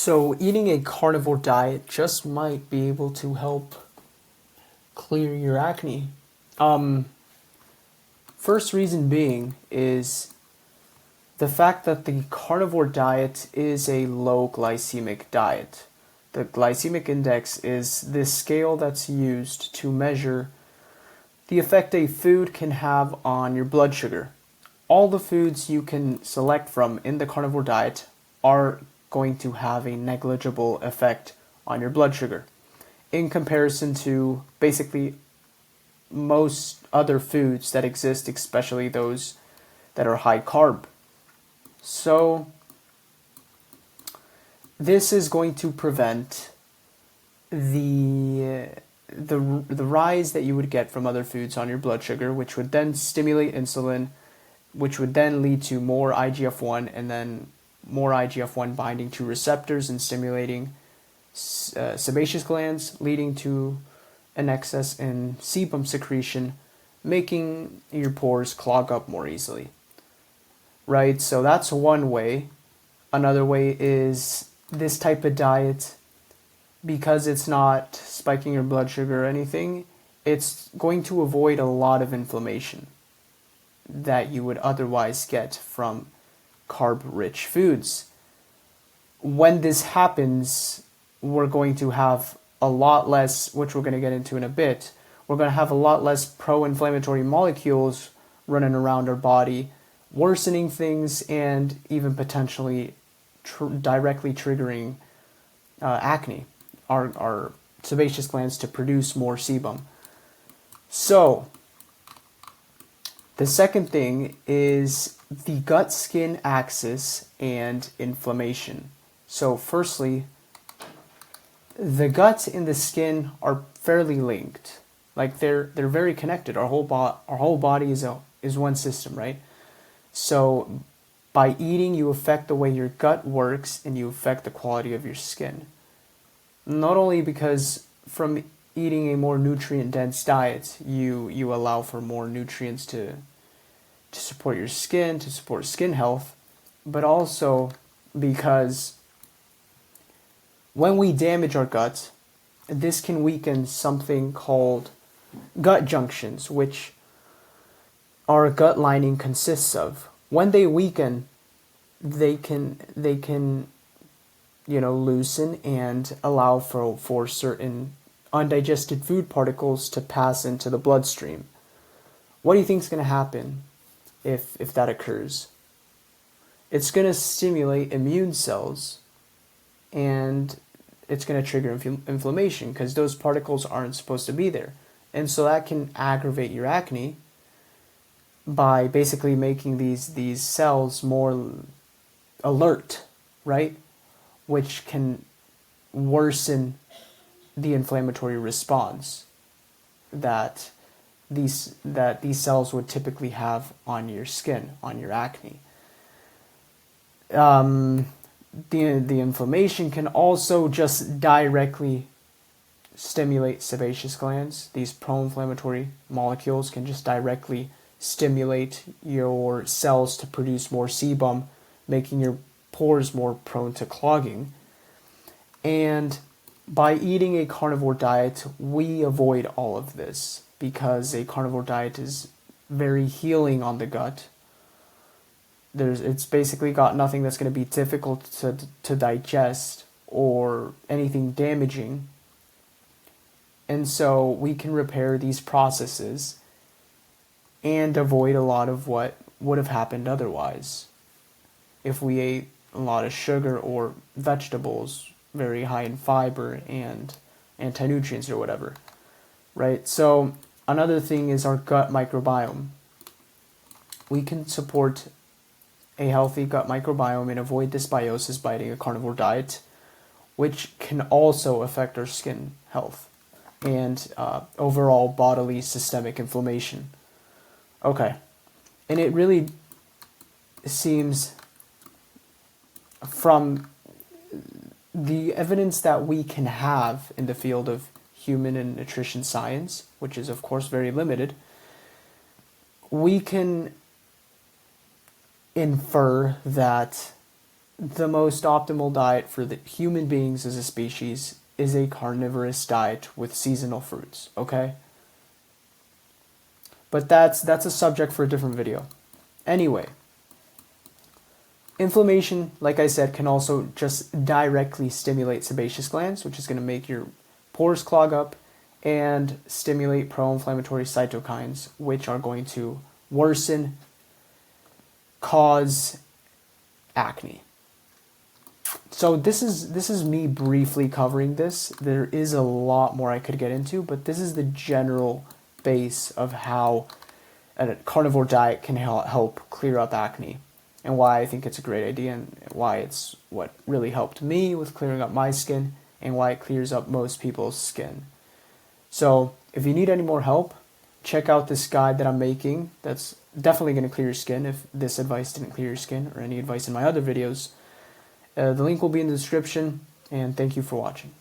So eating a carnivore diet just might be able to help clear your acne. Um, First reason being is the fact that the carnivore diet is a low glycemic diet. The glycemic index is this scale that's used to measure the effect a food can have on your blood sugar. All the foods you can select from in the carnivore diet are going to have a negligible effect on your blood sugar in comparison to basically most other foods that exist, especially those that are high carb. So this is going to prevent the rise that you would get from other foods on your blood sugar, which would then stimulate insulin, which would then lead to more IGF-1 and then more IGF-1 binding to receptors and stimulating sebaceous glands, leading to an excess in sebum secretion, making your pores clog up more easily. Right? So that's one way. Another way is this type of diet, because it's not spiking your blood sugar or anything, it's going to avoid a lot of inflammation that you would otherwise get from carb-rich foods. When this happens, we're going to have a lot less, which we're going to get into in a bit, we're going to have a lot less pro-inflammatory molecules running around our body, worsening things and even potentially directly triggering acne, our sebaceous glands to produce more sebum. So, the second thing is the gut-skin axis and inflammation. So firstly, the gut and the skin are fairly linked. Like they're very connected. Our whole body is one system, right? So by eating, you affect the way your gut works and you affect the quality of your skin. Not only because from eating a more nutrient-dense diet, you allow for more nutrients to support your skin, to support skin health, but also because when we damage our gut, this can weaken something called gut junctions, which our gut lining consists of. When they weaken, they can loosen and allow for certain undigested food particles to pass into the bloodstream. What do you think is going to happen if that occurs? It's going to stimulate immune cells, and it's going to trigger inflammation because those particles aren't supposed to be there. And so that can aggravate your acne by basically making these cells more alert, right? Which can worsen the inflammatory response that these cells would typically have on your skin, on your acne. The inflammation can also just directly stimulate sebaceous glands. These pro-inflammatory molecules can just directly stimulate your cells to produce more sebum, making your pores more prone to clogging. And by eating a carnivore diet, we avoid all of this because a carnivore diet is very healing on the gut. It's basically got nothing that's going to be difficult to digest or anything damaging. And so we can repair these processes and avoid a lot of what would have happened otherwise if we ate a lot of sugar or vegetables very high in fiber and anti-nutrients or whatever, right? So another thing is our gut microbiome. We can support a healthy gut microbiome and avoid dysbiosis by eating a carnivore diet, which can also affect our skin health and overall bodily systemic inflammation. Okay, and it really seems from the evidence that we can have in the field of human and nutrition science, which is of course very limited, we can infer that the most optimal diet for the human beings as a species is a carnivorous diet with seasonal fruits, okay? But that's a subject for a different video. Anyway, inflammation, like I said, can also just directly stimulate sebaceous glands, which is going to make your pores clog up and stimulate pro-inflammatory cytokines, which are going to worsen, cause acne. So this is me briefly covering this. There is a lot more I could get into, but this is the general base of how a carnivore diet can help clear up acne, and why I think it's a great idea, and why it's what really helped me with clearing up my skin, and why it clears up most people's skin. So if you need any more help, check out this guide that I'm making. That's definitely going to clear your skin if this advice didn't clear your skin, or any advice in my other videos. The link will be in the description, and thank you for watching.